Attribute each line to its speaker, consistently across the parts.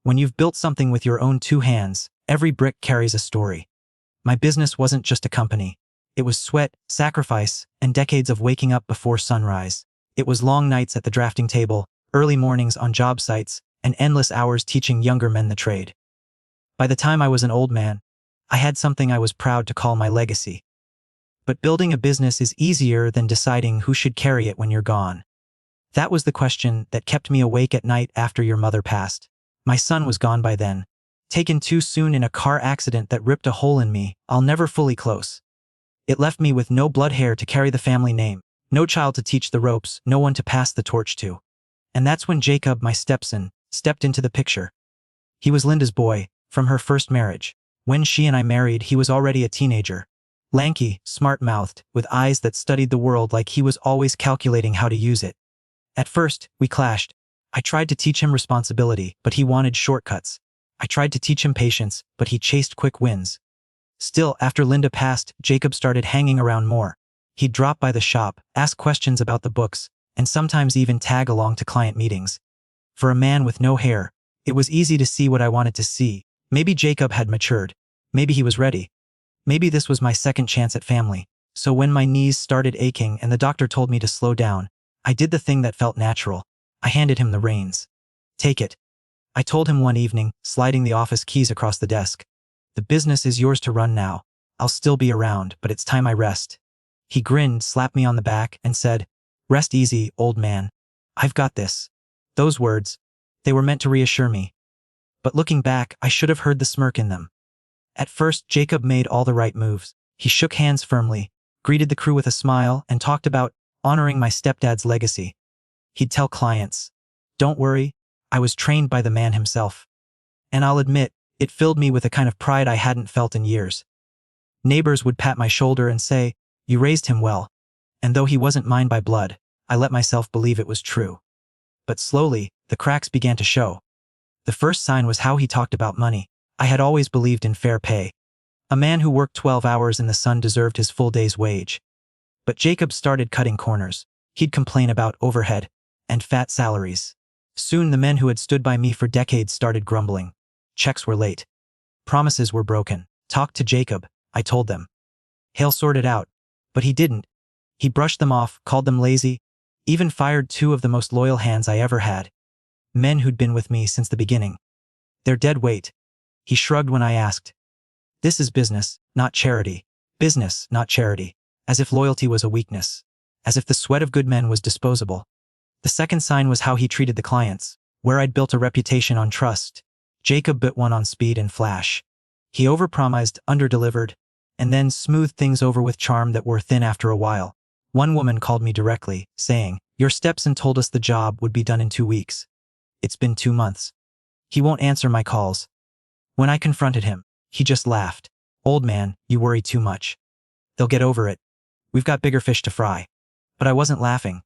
Speaker 1: When you've built something with your own two hands, every brick carries a story. My business wasn't just a company. It was sweat, sacrifice, and decades of waking up before sunrise. It was long nights at the drafting table, early mornings on job sites, and endless hours teaching younger men the trade. By the time I was an old man, I had something I was proud to call my legacy. But building a business is easier than deciding who should carry it when you're gone. That was the question that kept me awake at night after your mother passed. My son was gone by then, taken too soon in a car accident that ripped a hole in me I'll never fully close. It left me with no blood hair to carry the family name, no child to teach the ropes, no one to pass the torch to. And that's when Jacob, my stepson, stepped into the picture. He was Linda's boy, from her first marriage. When she and I married, he was already a teenager. Lanky, smart-mouthed, with eyes that studied the world like he was always calculating how to use it. At first, we clashed. I tried to teach him responsibility, but he wanted shortcuts. I tried to teach him patience, but he chased quick wins. Still, after Linda passed, Jacob started hanging around more. He'd drop by the shop, ask questions about the books, and sometimes even tag along to client meetings. For a man with no hair, it was easy to see what I wanted to see. Maybe Jacob had matured. Maybe he was ready. Maybe this was my second chance at family. So when my knees started aching and the doctor told me to slow down, I did the thing that felt natural. I handed him the reins. Take it. I told him one evening, sliding the office keys across the desk. The business is yours to run now. I'll still be around, but it's time I rest. He grinned, slapped me on the back, and said, "Rest easy, old man. I've got this." Those words, they were meant to reassure me. But looking back, I should have heard the smirk in them. At first, Jacob made all the right moves. He shook hands firmly, greeted the crew with a smile, and talked about honoring my stepdad's legacy. He'd tell clients, "Don't worry, I was trained by the man himself." And I'll admit, it filled me with a kind of pride I hadn't felt in years. Neighbors would pat my shoulder and say, "You raised him well." And though he wasn't mine by blood, I let myself believe it was true. But slowly, the cracks began to show. The first sign was how he talked about money. I had always believed in fair pay. A man who worked 12 hours in the sun deserved his full day's wage. But Jacob started cutting corners. He'd complain about overhead and fat salaries. Soon the men who had stood by me for decades started grumbling. Checks were late. Promises were broken. Talk to Jacob, I told them. He'll sort it out. But he didn't. He brushed them off, called them lazy, even fired two of the most loyal hands I ever had. Men who'd been with me since the beginning. They're dead weight. He shrugged when I asked. This is business, not charity. Business, not charity. As if loyalty was a weakness. As if the sweat of good men was disposable. The second sign was how he treated the clients. Where I'd built a reputation on trust, Jacob built one on speed and flash. He overpromised, underdelivered, and then smoothed things over with charm that wore thin after a while. One woman called me directly, saying, "Your Stepson told us the job would be done in 2 weeks. It's been 2 months. He won't answer my calls." When I confronted him, he just laughed. "Old man, you worry too much. They'll get over it. We've got bigger fish to fry." But I wasn't laughing.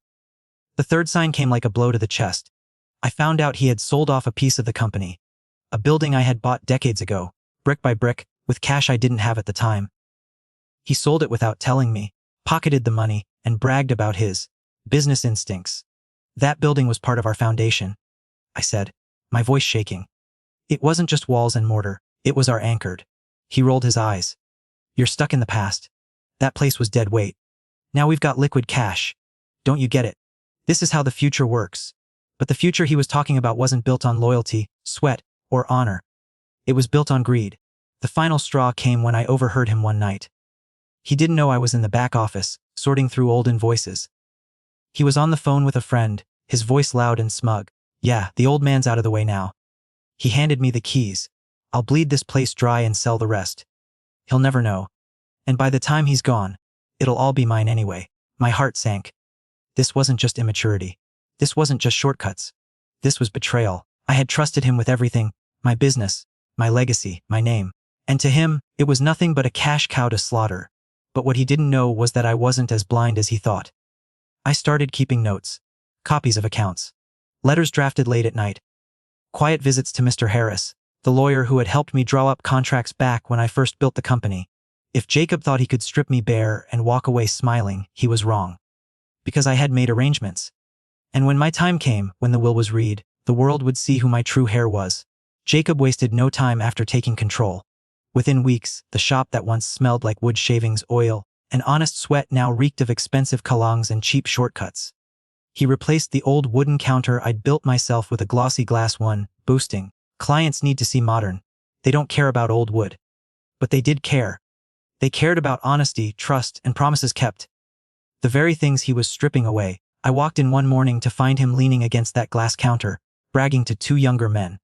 Speaker 1: The third sign came like a blow to the chest. I found out he had sold off a piece of the company. A building I had bought decades ago, brick by brick, with cash I didn't have at the time. He sold it without telling me, pocketed the money, and bragged about his business instincts. "That building was part of our foundation," I said, my voice shaking. "It wasn't just walls and mortar, it was our anchored." He rolled his eyes. "You're stuck in the past. That place was dead weight. Now we've got liquid cash. Don't you get it? This is how the future works." But the future he was talking about wasn't built on loyalty, sweat, or honor. It was built on greed. The final straw came when I overheard him one night. He didn't know I was in the back office, sorting through old invoices. He was on the phone with a friend, his voice loud and smug. "Yeah, the old man's out of the way now. He handed me the keys. I'll bleed this place dry and sell the rest. He'll never know. And by the time he's gone, it'll all be mine anyway." My heart sank. This wasn't just immaturity. This wasn't just shortcuts. This was betrayal. I had trusted him with everything, my business, my legacy, my name. And to him, it was nothing but a cash cow to slaughter. But what he didn't know was that I wasn't as blind as he thought. I started keeping notes, copies of accounts, letters drafted late at night, quiet visits to Mr. Harris, the lawyer who had helped me draw up contracts back when I first built the company. If Jacob thought he could strip me bare and walk away smiling, he was wrong. Because I had made arrangements. And when my time came, when the will was read, the world would see who my true heir was. Jacob wasted no time after taking control. Within weeks, the shop that once smelled like wood shavings, oil, and honest sweat now reeked of expensive kalongs and cheap shortcuts. He replaced the old wooden counter I'd built myself with a glossy glass one, boasting, "Clients need to see modern. They don't care about old wood." But they did care. They cared about honesty, trust, and promises kept. The very things he was stripping away. I walked in one morning to find him leaning against that glass counter, bragging to two younger men.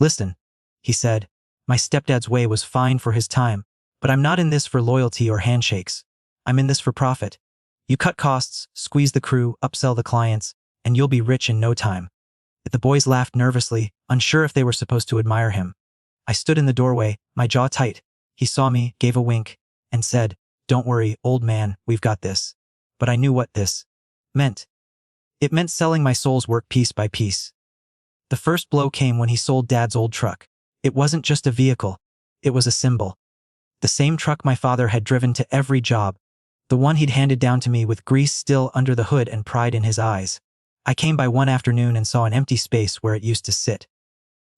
Speaker 1: "Listen," he said, "my stepdad's way was fine for his time, but I'm not in this for loyalty or handshakes. I'm in this for profit. You cut costs, squeeze the crew, upsell the clients, and you'll be rich in no time." The boys laughed nervously, unsure if they were supposed to admire him. I stood in the doorway, my jaw tight. He saw me, gave a wink, and said, "Don't worry, old man, we've got this." But I knew what this meant. It meant selling my soul's work piece by piece. The first blow came when he sold Dad's old truck. It wasn't just a vehicle. It was a symbol. The same truck my father had driven to every job. The one he'd handed down to me with grease still under the hood and pride in his eyes. I came by one afternoon and saw an empty space where it used to sit.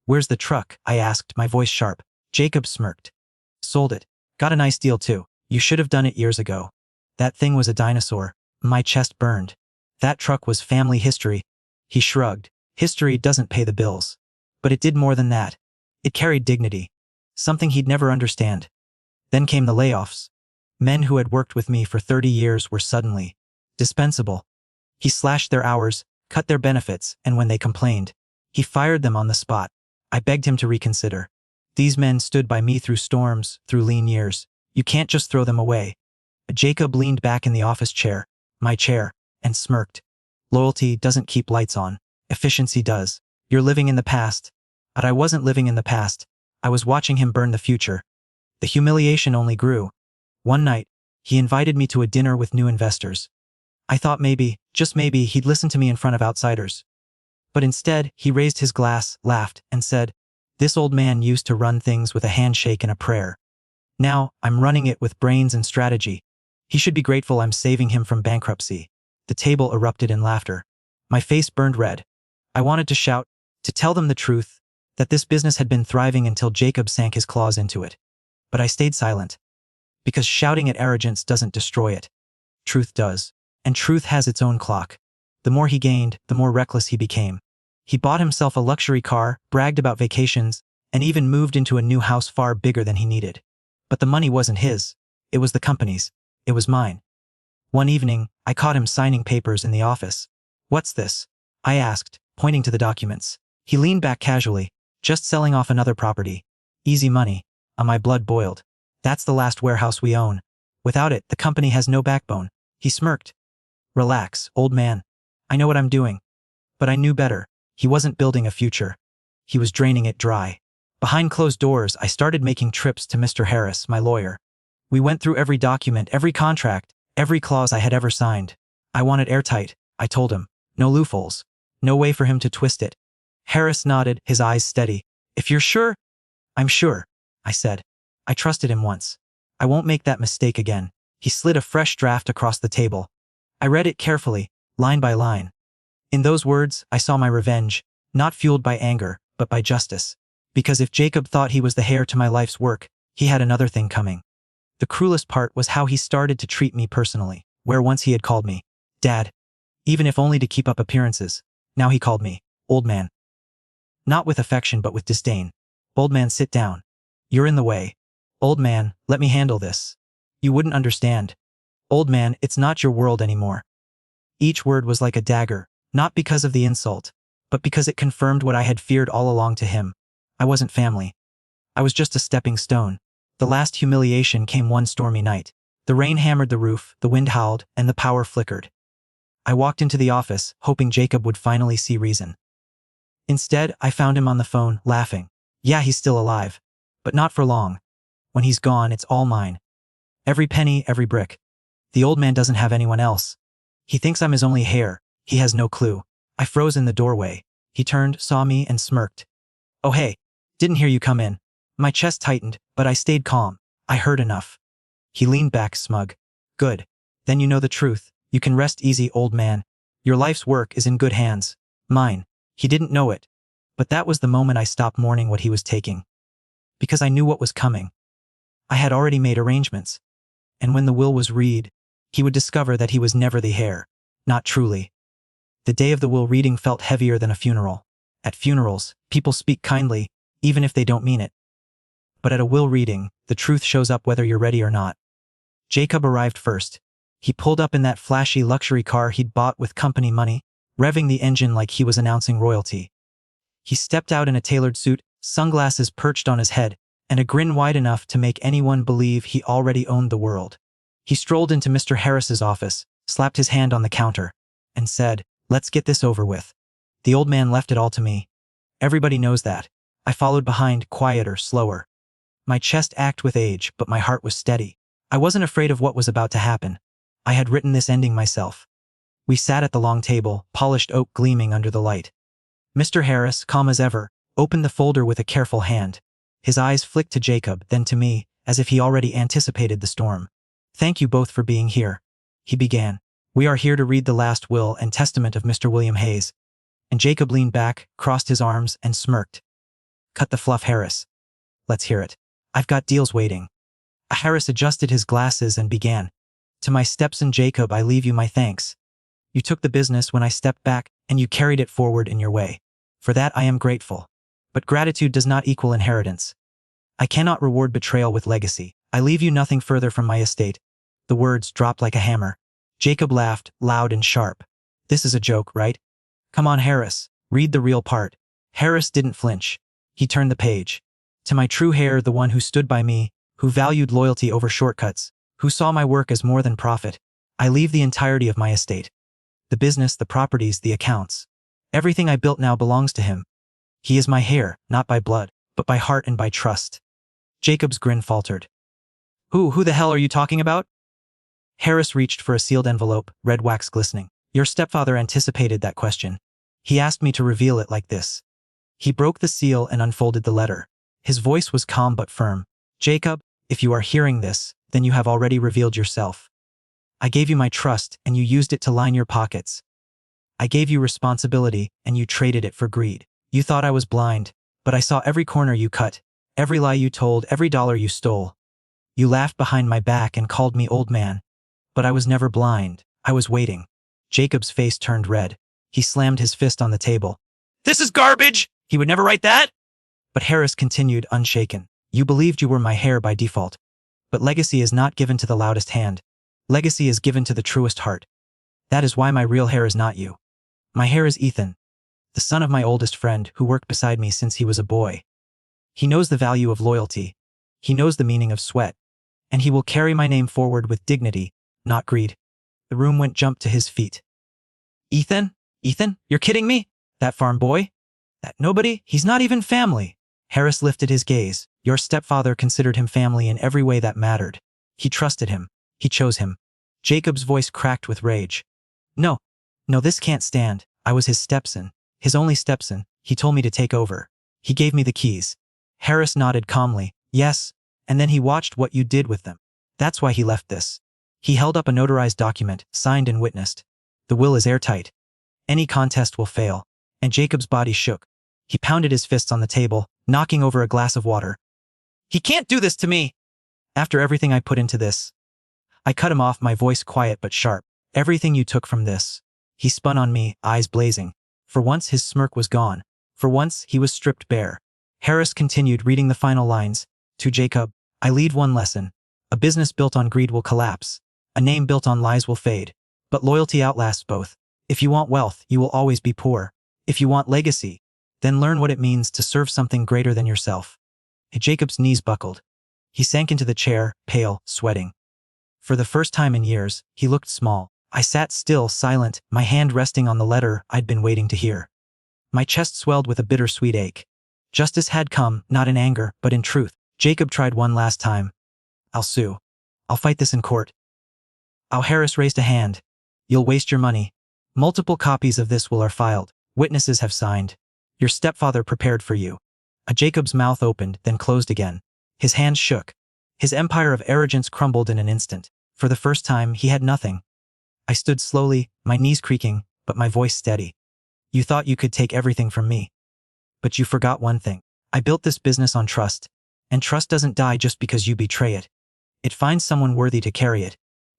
Speaker 1: "Where's the truck?" I asked, my voice sharp. Jacob smirked. "Sold it. Got a nice deal too. You should have done it years ago." That thing was a dinosaur. My chest burned. That truck was family history. He shrugged. History doesn't pay the bills. But it did more than that. It carried dignity. Something he'd never understand. Then came the layoffs. Men who had worked with me for 30 years were suddenly dispensable. He slashed their hours, cut their benefits, and when they complained, he fired them on the spot. I begged him to reconsider. These men stood by me through storms, through lean years. You can't just throw them away. Jacob leaned back in the office chair, my chair, and smirked. "Loyalty doesn't keep lights on. Efficiency does. You're living in the past." But I wasn't living in the past. I was watching him burn the future. The humiliation only grew. One night, he invited me to a dinner with new investors. I thought maybe, just maybe, he'd listen to me in front of outsiders. But instead, he raised his glass, laughed, and said, "This old man used to run things with a handshake and a prayer. Now, I'm running it with brains and strategy. He should be grateful I'm saving him from bankruptcy." The table erupted in laughter. My face burned red. I wanted to shout, to tell them the truth, that this business had been thriving until Jacob sank his claws into it. But I stayed silent. Because shouting at arrogance doesn't destroy it. Truth does. And truth has its own clock. The more he gained, the more reckless he became. He bought himself a luxury car, bragged about vacations, and even moved into a new house far bigger than he needed. But the money wasn't his. It was the company's. It was mine. One evening, I caught him signing papers in the office. "What's this?" I asked, pointing to the documents. He leaned back casually. "Just selling off another property. Easy money." My blood boiled. "That's the last warehouse we own. Without it, the company has no backbone." He smirked. "Relax, old man. I know what I'm doing." But I knew better. He wasn't building a future. He was draining it dry. Behind closed doors, I started making trips to Mr. Harris, my lawyer. We went through every document, every contract, every clause I had ever signed. I wanted airtight, I told him. No loopholes. No way for him to twist it. Harris nodded, his eyes steady. "If you're sure?" "I'm sure," I said. I trusted him once. I won't make that mistake again. He slid a fresh draft across the table. I read it carefully, line by line. In those words, I saw my revenge, not fueled by anger, but by justice. Because if Jacob thought he was the heir to my life's work, he had another thing coming. The cruelest part was how he started to treat me personally, where once he had called me Dad, even if only to keep up appearances. Now he called me Old Man. Not with affection but with disdain. "Old man, sit down. You're in the way. Old man, let me handle this. You wouldn't understand. Old man, it's not your world anymore." Each word was like a dagger, not because of the insult, but because it confirmed what I had feared all along to him. I wasn't family. I was just a stepping stone. The last humiliation came one stormy night. The rain hammered the roof, the wind howled, and the power flickered. I walked into the office, hoping Jacob would finally see reason. Instead, I found him on the phone, laughing. "Yeah, he's still alive. But not for long. When he's gone, it's all mine. Every penny, every brick. The old man doesn't have anyone else. He thinks I'm his only heir. He has no clue." I froze in the doorway. He turned, saw me, and smirked. "Oh hey, didn't hear you come in." My chest tightened, but I stayed calm. I heard enough. He leaned back, smug. "Good. Then you know the truth. You can rest easy, old man. Your life's work is in good hands. Mine." He didn't know it, But that was the moment I stopped mourning what he was taking. Because I knew what was coming. I had already made arrangements. And when the will was read, he would discover that he was never the heir. Not truly. The day of the will reading felt heavier than a funeral. At funerals, people speak kindly, even if they don't mean it. But at a will reading, the truth shows up whether you're ready or not. Jacob arrived first. He pulled up in that flashy luxury car he'd bought with company money, revving the engine like he was announcing royalty. He stepped out in a tailored suit, sunglasses perched on his head, and a grin wide enough to make anyone believe he already owned the world. He strolled into Mr. Harris's office, slapped his hand on the counter, and said, "Let's get this over with." The old man left it all to me. Everybody knows that. I followed behind, quieter, slower. My chest ached with age, but my heart was steady. I wasn't afraid of what was about to happen. I had written this ending myself. We sat at the long table, polished oak gleaming under the light. Mr. Harris, calm as ever, opened the folder with a careful hand. His eyes flicked to Jacob, then to me, as if he already anticipated the storm. "Thank you both for being here," he began. "We are here to read the last will and testament of Mr. William Hayes." And Jacob leaned back, crossed his arms, and smirked. "Cut the fluff, Harris. Let's hear it. I've got deals waiting." Harris adjusted his glasses and began. "To my Stepson Jacob, I leave you my thanks. You took the business when I stepped back, and you carried it forward in your way. For that I am grateful. But gratitude does not equal inheritance. I cannot reward betrayal with legacy. I leave you nothing further from my estate." The words dropped like a hammer. Jacob laughed, loud and sharp. "This is a joke, right? Come on, Harris. Read the real part." Harris didn't flinch. He turned the page. "To my true heir, the one who stood by me, who valued loyalty over shortcuts, who saw my work as more than profit, I leave the entirety of my estate. The business, the properties, the accounts. Everything I built now belongs to him. He is my heir, not by blood, but by heart and by trust." Jacob's grin faltered. Who the hell are you talking about?" Harris reached for a sealed envelope, red wax glistening. "Your stepfather anticipated that question. He asked me to reveal it like this." He broke the seal and unfolded the letter. His voice was calm but firm. "Jacob, if you are hearing this, then you have already revealed yourself. I gave you my trust, and you used it to line your pockets. I gave you responsibility, and you traded it for greed. You thought I was blind, but I saw every corner you cut, every lie you told, every dollar you stole. You laughed behind my back and called me old man. But I was never blind. I was waiting." Jacob's face turned red. He slammed his fist on the table. "This is garbage! He would never write that!" But Harris continued, unshaken. "You believed you were my heir by default. But legacy is not given to the loudest hand. Legacy is given to the truest heart. That is why my real heir is not you. My heir is Ethan, the son of my oldest friend who worked beside me since he was a boy. He knows the value of loyalty. He knows the meaning of sweat. And he will carry my name forward with dignity, not greed." The room went jump to his feet. "Ethan? Ethan? You're kidding me? That farm boy? That nobody? He's not even family." Harris lifted his gaze. "Your stepfather considered him family in every way that mattered. He trusted him. He chose him." Jacob's voice cracked with rage. No, this can't stand. I was his stepson, his only stepson. He told me to take over. He gave me the keys." Harris nodded calmly. "Yes, and then he watched what you did with them. That's why he left this." He held up a notarized document, signed and witnessed. "The will is airtight. Any contest will fail." And Jacob's body shook. He pounded his fists on the table, knocking over a glass of water. "He can't do this to me! After everything I put into this." I cut him off, my voice quiet but sharp. "Everything you took from this." He spun on me, eyes blazing. For once his smirk was gone. For once he was stripped bare. Harris continued, reading the final lines. "To Jacob, I leave one lesson. A business built on greed will collapse. A name built on lies will fade. But loyalty outlasts both. If you want wealth, you will always be poor. If you want legacy, then learn what it means to serve something greater than yourself." Jacob's knees buckled. He sank into the chair, pale, sweating. For the first time in years, he looked small. I sat still, silent, my hand resting on the letter I'd been waiting to hear. My chest swelled with a bittersweet ache. Justice had come, not in anger, but in truth. Jacob tried one last time. "I'll sue. I'll fight this in court." Harris raised a hand. "You'll waste your money. Multiple copies of this will are filed. Witnesses have signed. Your stepfather prepared for you." Jacob's mouth opened, then closed again. His hands shook. His empire of arrogance crumbled in an instant. For the first time, he had nothing. I stood slowly, my knees creaking, but my voice steady. "You thought you could take everything from me. But you forgot one thing. I built this business on trust. And trust doesn't die just because you betray it. It finds someone worthy to carry it.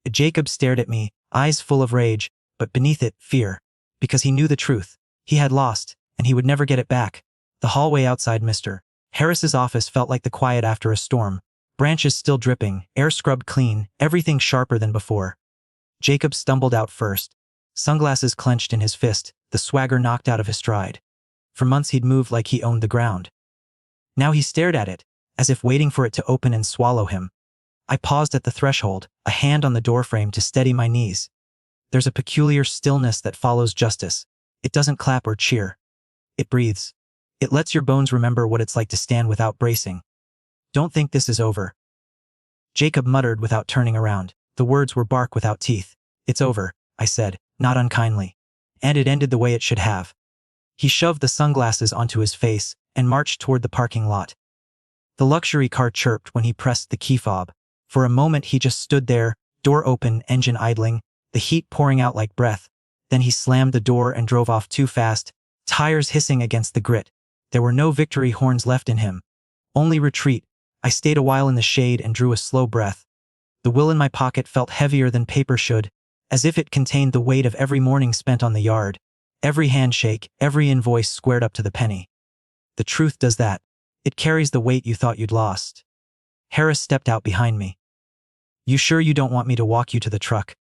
Speaker 1: Jacob stared at me, eyes full of rage, but beneath it, fear. Because he knew the truth. He had lost, and he would never get it back. The hallway outside Mr. Harris's office felt like the quiet after a storm. Branches still dripping, air scrubbed clean, everything sharper than before. Jacob stumbled out first. Sunglasses clenched in his fist, the swagger knocked out of his stride. For months he'd moved like he owned the ground. Now he stared at it, as if waiting for it to open and swallow him. I paused at the threshold, a hand on the doorframe to steady my knees. There's a peculiar stillness that follows justice. It doesn't clap or cheer. It breathes. It lets your bones remember what it's like to stand without bracing. Don't think this is over. Jacob muttered without turning around. The words were bark without teeth. It's over, I said, not unkindly. And it ended the way it should have. He shoved the sunglasses onto his face and marched toward the parking lot. The luxury car chirped when he pressed the key fob. For a moment he just stood there, door open, engine idling, the heat pouring out like breath. Then he slammed the door and drove off too fast, tires hissing against the grit. There were no victory horns left in him. Only retreat. I stayed a while in the shade and drew a slow breath. The will in my pocket felt heavier than paper should, as if it contained the weight of every morning spent on the yard, every handshake, every invoice squared up to the penny. The truth does that. It carries the weight you thought you'd lost. Harris stepped out behind me. You sure you don't want me to walk you to the truck?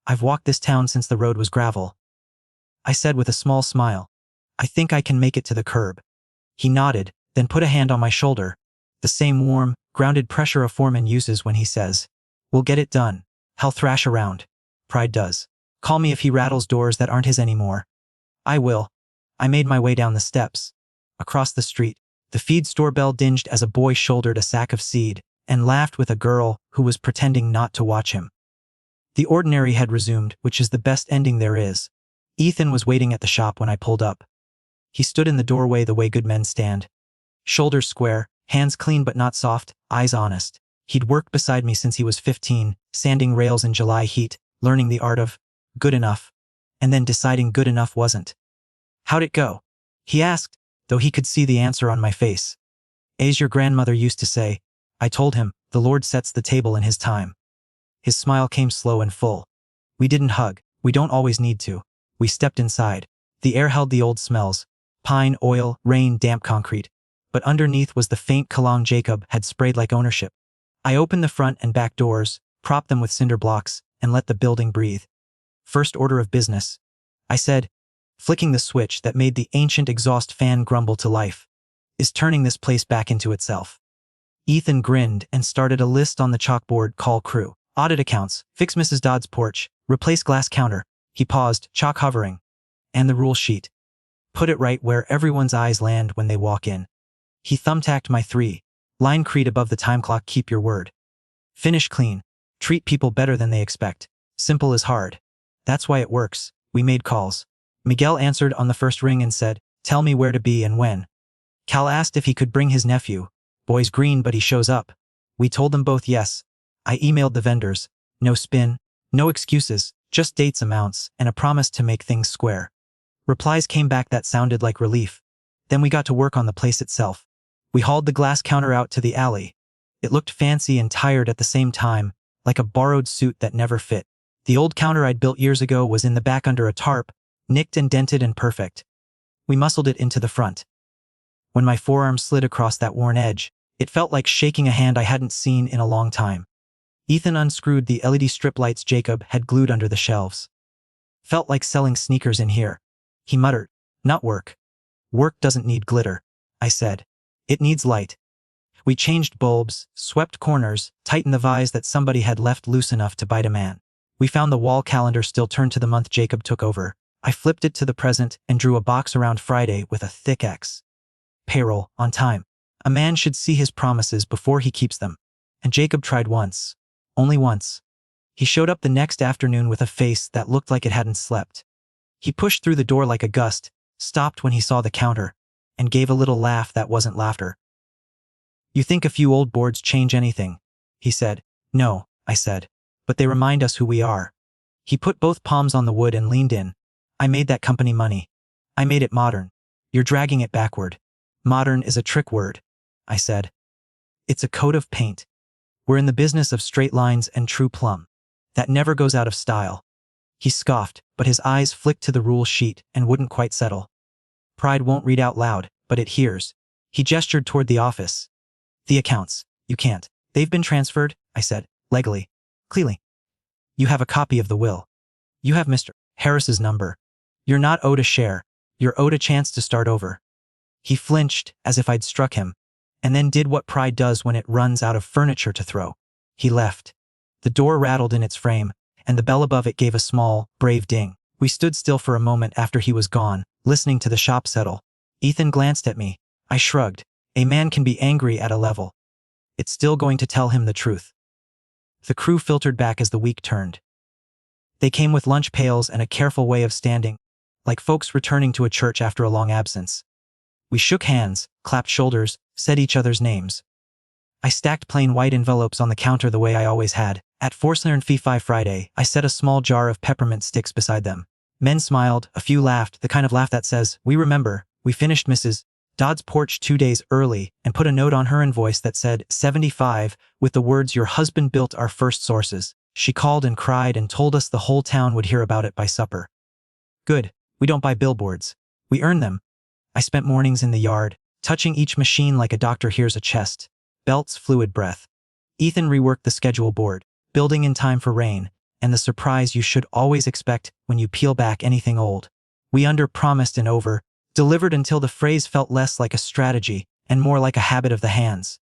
Speaker 1: I've walked this town since the road was gravel. I said with a small smile. I think I can make it to the curb. He nodded, then put a hand on my shoulder. The same warm, grounded pressure a foreman uses when he says, "We'll get it done. He'll thrash around. Pride does. Call me if he rattles doors that aren't his anymore." I will. I made my way down the steps. Across the street, the feed store bell dinged as a boy shouldered a sack of seed and laughed with a girl who was pretending not to watch him. The ordinary had resumed, which is the best ending there is. Ethan was waiting at the shop when I pulled up. He stood in the doorway the way good men stand. Shoulders square, hands clean but not soft, eyes honest. He'd worked beside me since he was 15, sanding rails in July heat, learning the art of good enough, and then deciding good enough wasn't. How'd it go? He asked, though he could see the answer on my face. As your grandmother used to say, I told him, the Lord sets the table in his time. His smile came slow and full. We didn't hug, we don't always need to. We stepped inside. The air held the old smells, pine, oil, rain, damp concrete. But underneath was the faint cologne Jacob had sprayed like ownership. I opened the front and back doors, propped them with cinder blocks, and let the building breathe. First order of business, I said, flicking the switch that made the ancient exhaust fan grumble to life, is turning this place back into itself. Ethan grinned and started a list on the chalkboard. Call crew, audit accounts, fix Mrs. Dodd's porch, replace glass counter. He paused, chalk hovering. And the rule sheet. Put it right where everyone's eyes land when they walk in. He thumbtacked my 3-line creed above the time clock. Keep your word. Finish clean. Treat people better than they expect. Simple is hard. That's why it works. We made calls. Miguel answered on the first ring and said, tell me where to be and when. Cal asked if he could bring his nephew. Boy's green but he shows up. We told them both yes. I emailed the vendors. No spin, no excuses, just dates, amounts, and a promise to make things square. Replies came back that sounded like relief. Then we got to work on the place itself. We hauled the glass counter out to the alley. It looked fancy and tired at the same time, like a borrowed suit that never fit. The old counter I'd built years ago was in the back under a tarp, nicked and dented and perfect. We muscled it into the front. When my forearm slid across that worn edge, it felt like shaking a hand I hadn't seen in a long time. Ethan unscrewed the LED strip lights Jacob had glued under the shelves. Felt like selling sneakers in here. He muttered, not work. Work doesn't need glitter, I said. It needs light. We changed bulbs, swept corners, tightened the vise that somebody had left loose enough to bite a man. We found the wall calendar still turned to the month Jacob took over. I flipped it to the present and drew a box around Friday with a thick X. Payroll, on time. A man should see his promises before he keeps them. And Jacob tried once. Only once. He showed up the next afternoon with a face that looked like it hadn't slept. He pushed through the door like a gust, stopped when he saw the counter, and gave a little laugh that wasn't laughter. You think a few old boards change anything? He said. No, I said. But they remind us who we are. He put both palms on the wood and leaned in. I made that company money. I made it modern. You're dragging it backward. Modern is a trick word, I said. It's a coat of paint. We're in the business of straight lines and true plumb. That never goes out of style. He scoffed, but his eyes flicked to the rule sheet and wouldn't quite settle. Pride won't read out loud, but it hears. He gestured toward the office. The accounts. You can't. They've been transferred, I said, legally. Clearly. You have a copy of the will. You have Mr. Harris's number. You're not owed a share. You're owed a chance to start over. He flinched, as if I'd struck him, and then did what pride does when it runs out of furniture to throw. He left. The door rattled in its frame, and the bell above it gave a small, brave ding. We stood still for a moment after he was gone, listening to the shop settle. Ethan glanced at me. I shrugged. A man can be angry at a level. It's still going to tell him the truth. The crew filtered back as the week turned. They came with lunch pails and a careful way of standing, like folks returning to a church after a long absence. We shook hands, clapped shoulders, said each other's names. I stacked plain white envelopes on the counter the way I always had. At Forstner and Fee Friday, I set a small jar of peppermint sticks beside them. Men smiled, a few laughed, the kind of laugh that says, "We remember, we finished Mrs. Dodd's porch 2 days early," and put a note on her invoice that said 75 with the words, "Your husband built our first sources." She called and cried and told us the whole town would hear about it by supper. Good. We don't buy billboards. We earn them. I spent mornings in the yard, touching each machine like a doctor hears a chest. Belts, fluid breath. Ethan reworked the schedule board, building in time for rain, and the surprise you should always expect when you peel back anything old. We under-promised and over-delivered until the phrase felt less like a strategy and more like a habit of the hands.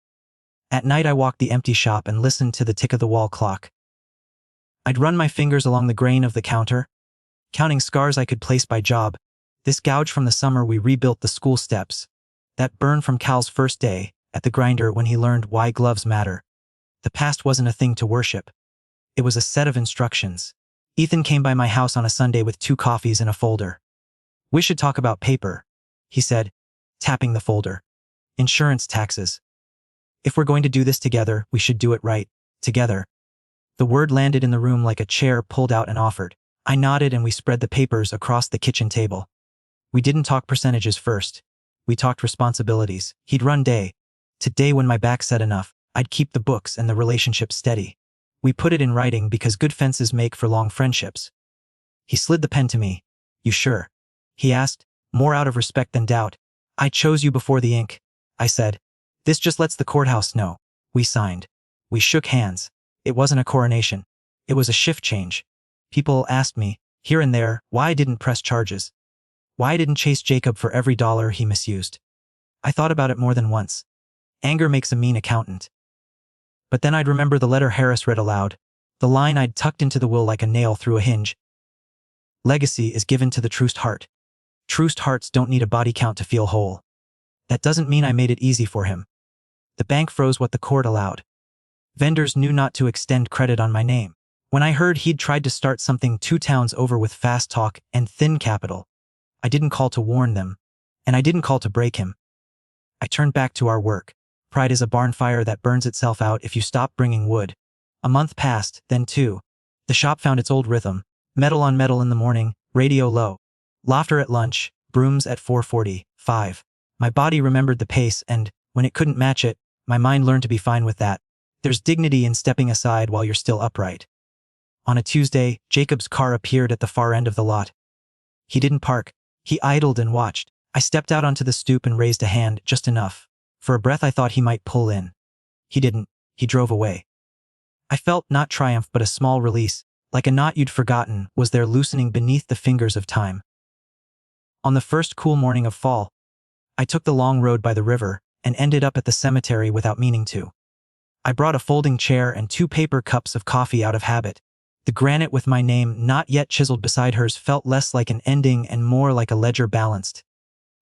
Speaker 1: At night I walked the empty shop and listened to the tick of the wall clock. I'd run my fingers along the grain of the counter, counting scars I could place by job. This gouge from the summer we rebuilt the school steps. That burn from Cal's first day at the grinder when he learned why gloves matter. The past wasn't a thing to worship. It was a set of instructions. Ethan came by my house on a Sunday with 2 coffees and a folder. "We should talk about paper," he said, tapping the folder. "Insurance, taxes. If we're going to do this together, we should do it right, together." The word landed in the room like a chair pulled out and offered. I nodded and we spread the papers across the kitchen table. We didn't talk percentages first. We talked responsibilities. He'd run day to day when my back said enough. I'd keep the books and the relationship steady. We put it in writing because good fences make for long friendships. He slid the pen to me. "You sure?" he asked, more out of respect than doubt. "I chose you before the ink," I said. "This just lets the courthouse know." We signed. We shook hands. It wasn't a coronation. It was a shift change. People asked me, here and there, why I didn't press charges. Why I didn't chase Jacob for every dollar he misused. I thought about it more than once. Anger makes a mean accountant. But then I'd remember the letter Harris read aloud, the line I'd tucked into the will like a nail through a hinge. "Legacy is given to the truest heart. Truest hearts don't need a body count to feel whole." That doesn't mean I made it easy for him. The bank froze what the court allowed. Vendors knew not to extend credit on my name. When I heard he'd tried to start something 2 towns over with fast talk and thin capital, I didn't call to warn them, and I didn't call to break him. I turned back to our work. Pride is a barn fire that burns itself out if you stop bringing wood. A month passed, then 2. The shop found its old rhythm. Metal on metal in the morning, radio low. Laughter at lunch, brooms at 4:45. My body remembered the pace and, when it couldn't match it, my mind learned to be fine with that. There's dignity in stepping aside while you're still upright. On a Tuesday, Jacob's car appeared at the far end of the lot. He didn't park. He idled and watched. I stepped out onto the stoop and raised a hand, just enough. For a breath I thought he might pull in. He didn't. He drove away. I felt not triumph but a small release, like a knot you'd forgotten was there loosening beneath the fingers of time. On the first cool morning of fall, I took the long road by the river and ended up at the cemetery without meaning to. I brought a folding chair and 2 paper cups of coffee out of habit. The granite with my name not yet chiseled beside hers felt less like an ending and more like a ledger balanced.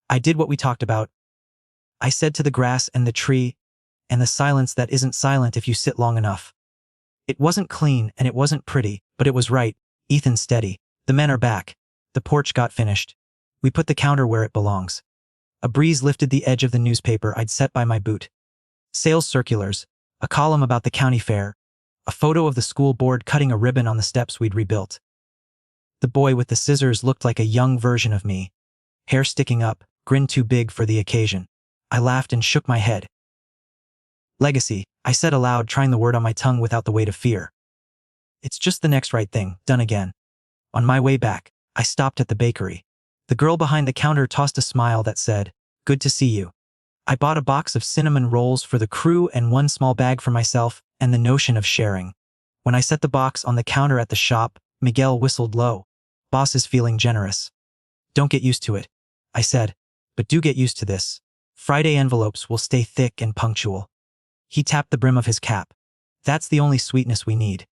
Speaker 1: I did what we talked about. I said to the grass and the tree, and the silence that isn't silent if you sit long enough. It wasn't clean and it wasn't pretty, but it was right. Ethan steady. The men are back. The porch got finished. We put the counter where it belongs. A breeze lifted the edge of the newspaper I'd set by my boot. Sales circulars, a column about the county fair, a photo of the school board cutting a ribbon on the steps we'd rebuilt. The boy with the scissors looked like a young version of me. Hair sticking up, grin too big for the occasion. I laughed and shook my head. Legacy, I said aloud, trying the word on my tongue without the weight of fear. It's just the next right thing, done again. On my way back, I stopped at the bakery. The girl behind the counter tossed a smile that said, "Good to see you." I bought a box of cinnamon rolls for the crew and one small bag for myself, and the notion of sharing. When I set the box on the counter at the shop, Miguel whistled low. "Boss is feeling generous." "Don't get used to it," I said, "but do get used to this. Friday envelopes will stay thick and punctual." He tapped the brim of his cap. "That's the only sweetness we need.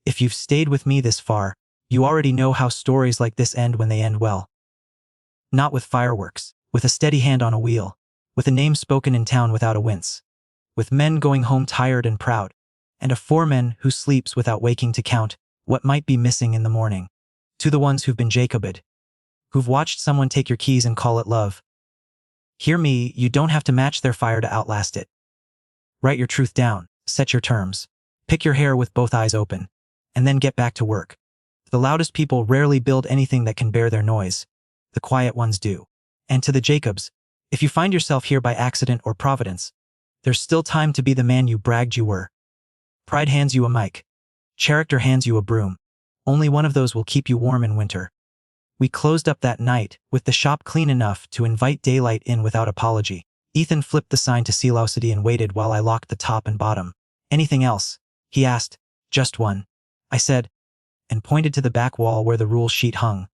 Speaker 1: If you've stayed with me this far, you already know how stories like this end when they end well. Not with fireworks, with a steady hand on a wheel, with a name spoken in town without a wince, with men going home tired and proud, and a foreman who sleeps without waking to count what might be missing in the morning. To the ones who've been Jacobed, who've watched someone take your keys and call it love. Hear me, you don't have to match their fire to outlast it. Write your truth down, set your terms, pick your hair with both eyes open, and then get back to work. The loudest people rarely build anything that can bear their noise. The quiet ones do. And to the Jacobs, if you find yourself here by accident or providence, there's still time to be the man you bragged you were. Pride hands you a mic. Character hands you a broom. Only one of those will keep you warm in winter. We closed up that night, with the shop clean enough to invite daylight in without apology. Ethan flipped the sign to Selosity and waited while I locked the top and bottom. "Anything else?" he asked. "Just one," I said, and pointed to the back wall where the rule sheet hung.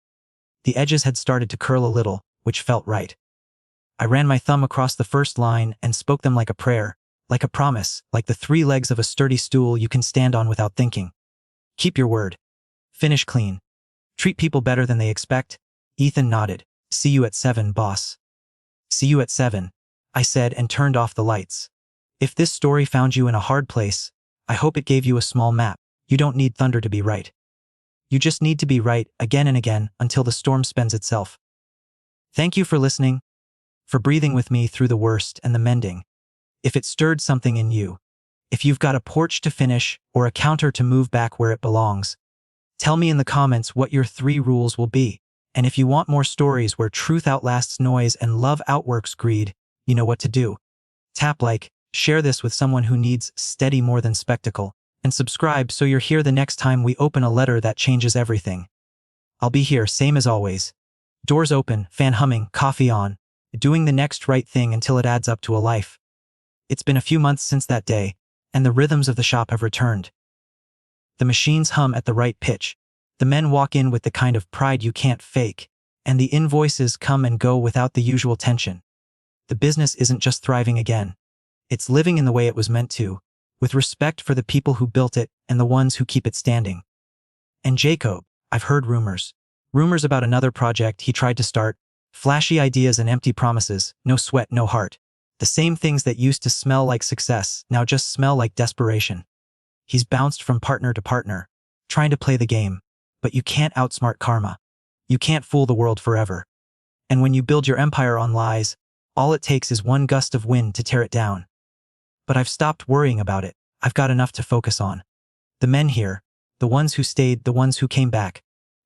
Speaker 1: The edges had started to curl a little, which felt right. I ran my thumb across the first line and spoke them like a prayer, like a promise, like the 3 legs of a sturdy stool you can stand on without thinking. Keep your word. Finish clean. Treat people better than they expect. Ethan nodded. "See you at 7, boss." "See you at 7, I said and turned off the lights. If this story found you in a hard place, I hope it gave you a small map. You don't need thunder to be right. You just need to be right again and again until the storm spends itself. Thank you for listening, for breathing with me through the worst and the mending. If it stirred something in you, if you've got a porch to finish or a counter to move back where it belongs, tell me in the comments what your 3 rules will be. And if you want more stories where truth outlasts noise and love outworks greed, you know what to do. Tap like, share this with someone who needs steady more than spectacle, and subscribe so you're here the next time we open a letter that changes everything. I'll be here, same as always. Doors open, fan humming, coffee on, doing the next right thing until it adds up to a life. It's been a few months since that day, and the rhythms of the shop have returned. The machines hum at the right pitch. The men walk in with the kind of pride you can't fake, and the invoices come and go without the usual tension. The business isn't just thriving again. It's living in the way it was meant to, with respect for the people who built it and the ones who keep it standing. And Jacob, I've heard rumors. Rumors about another project he tried to start, flashy ideas and empty promises, no sweat, no heart. The same things that used to smell like success now just smell like desperation. He's bounced from partner to partner, trying to play the game, but you can't outsmart karma. You can't fool the world forever. And when you build your empire on lies, all it takes is one gust of wind to tear it down. But I've stopped worrying about it. I've got enough to focus on. The men here, the ones who stayed, the ones who came back,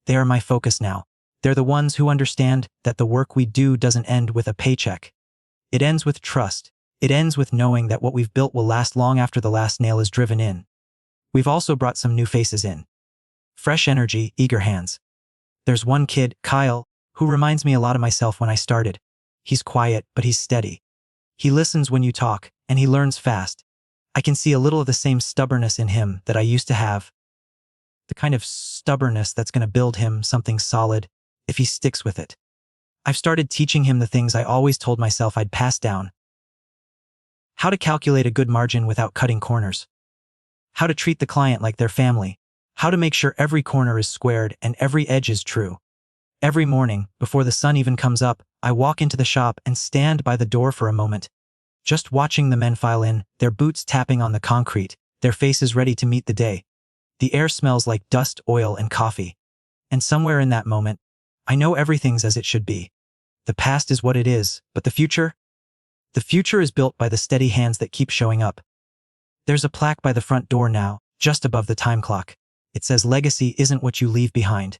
Speaker 1: they are my focus now. They're the ones who understand that the work we do doesn't end with a paycheck. It ends with trust. It ends with knowing that what we've built will last long after the last nail is driven in. We've also brought some new faces in. Fresh energy, eager hands. There's one kid, Kyle, who reminds me a lot of myself when I started. He's quiet, but he's steady. He listens when you talk, and he learns fast. I can see a little of the same stubbornness in him that I used to have. The kind of stubbornness that's going to build him something solid if he sticks with it. I've started teaching him the things I always told myself I'd pass down. How to calculate a good margin without cutting corners. How to treat the client like their family. How to make sure every corner is squared and every edge is true. Every morning, before the sun even comes up, I walk into the shop and stand by the door for a moment, just watching the men file in, their boots tapping on the concrete, their faces ready to meet the day. The air smells like dust, oil, and coffee. And somewhere in that moment, I know everything's as it should be. The past is what it is, but the future? The future is built by the steady hands that keep showing up. There's a plaque by the front door now, just above the time clock. It says legacy isn't what you leave behind.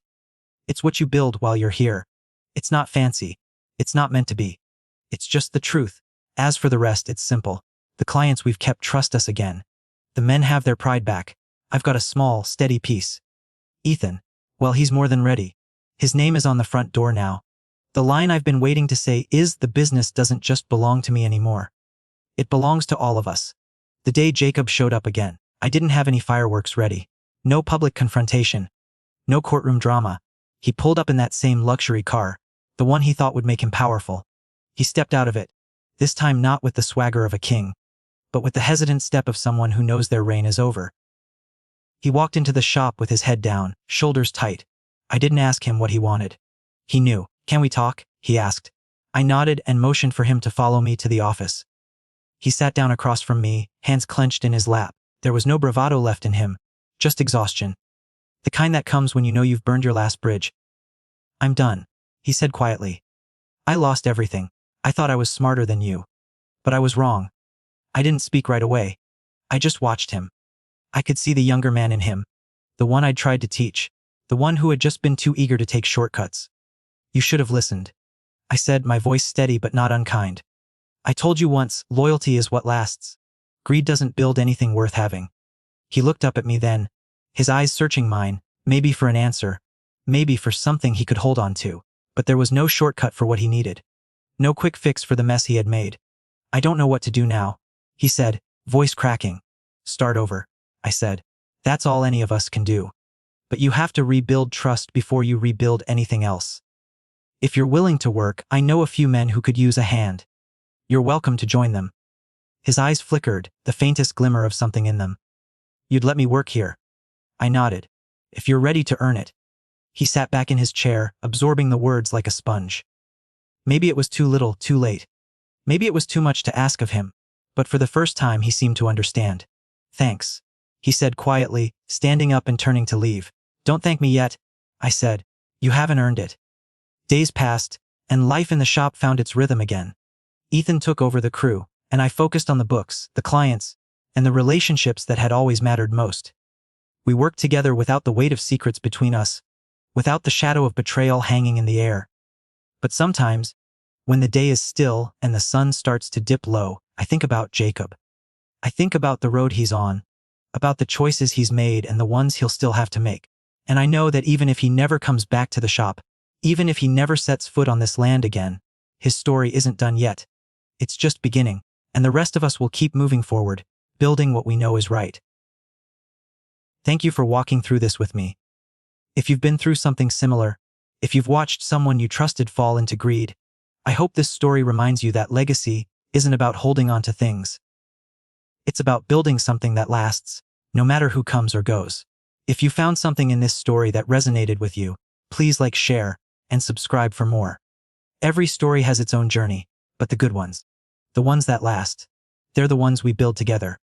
Speaker 1: It's what you build while you're here. It's not fancy. It's not meant to be. It's just the truth. As for the rest, it's simple. The clients we've kept trust us again. The men have their pride back. I've got a small, steady piece. Ethan, well, he's more than ready. His name is on the front door now. The line I've been waiting to say is the business doesn't just belong to me anymore. It belongs to all of us. The day Jacob showed up again, I didn't have any fireworks ready. No public confrontation. No courtroom drama. He pulled up in that same luxury car, the one he thought would make him powerful. He stepped out of it, this time not with the swagger of a king, but with the hesitant step of someone who knows their reign is over. He walked into the shop with his head down, shoulders tight. I didn't ask him what he wanted. He knew. Can we talk? He asked. I nodded and motioned for him to follow me to the office. He sat down across from me, hands clenched in his lap. There was no bravado left in him, just exhaustion. The kind that comes when you know you've burned your last bridge. I'm done, he said quietly. I lost everything. I thought I was smarter than you. But I was wrong. I didn't speak right away. I just watched him. I could see the younger man in him, the one I'd tried to teach, the one who had just been too eager to take shortcuts. You should have listened, I said, my voice steady but not unkind. I told you once, loyalty is what lasts. Greed doesn't build anything worth having. He looked up at me then, his eyes searching mine, maybe for an answer, maybe for something he could hold on to, but there was no shortcut for what he needed. No quick fix for the mess he had made. I don't know what to do now, he said, voice cracking. Start over, I said. That's all any of us can do. But you have to rebuild trust before you rebuild anything else. If you're willing to work, I know a few men who could use a hand. You're welcome to join them. His eyes flickered, the faintest glimmer of something in them. You'd let me work here? I nodded. If you're ready to earn it. He sat back in his chair, absorbing the words like a sponge. Maybe it was too little, too late. Maybe it was too much to ask of him, but for the first time he seemed to understand. Thanks, he said quietly, standing up and turning to leave. Don't thank me yet, I said. You haven't earned it. Days passed, and life in the shop found its rhythm again. Ethan took over the crew, and I focused on the books, the clients, and the relationships that had always mattered most. We worked together without the weight of secrets between us, without the shadow of betrayal hanging in the air. But sometimes, when the day is still and the sun starts to dip low, I think about Jacob. I think about the road he's on, about the choices he's made and the ones he'll still have to make. And I know that even if he never comes back to the shop, even if he never sets foot on this land again, his story isn't done yet. It's just beginning, and the rest of us will keep moving forward, building what we know is right. Thank you for walking through this with me. If you've been through something similar, if you've watched someone you trusted fall into greed, I hope this story reminds you that legacy isn't about holding on to things. It's about building something that lasts, no matter who comes or goes. If you found something in this story that resonated with you, please like, share, and subscribe for more. Every story has its own journey, but the good ones, the ones that last, they're the ones we build together.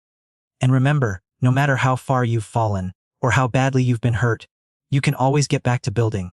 Speaker 1: And remember, no matter how far you've fallen, or how badly you've been hurt, you can always get back to building.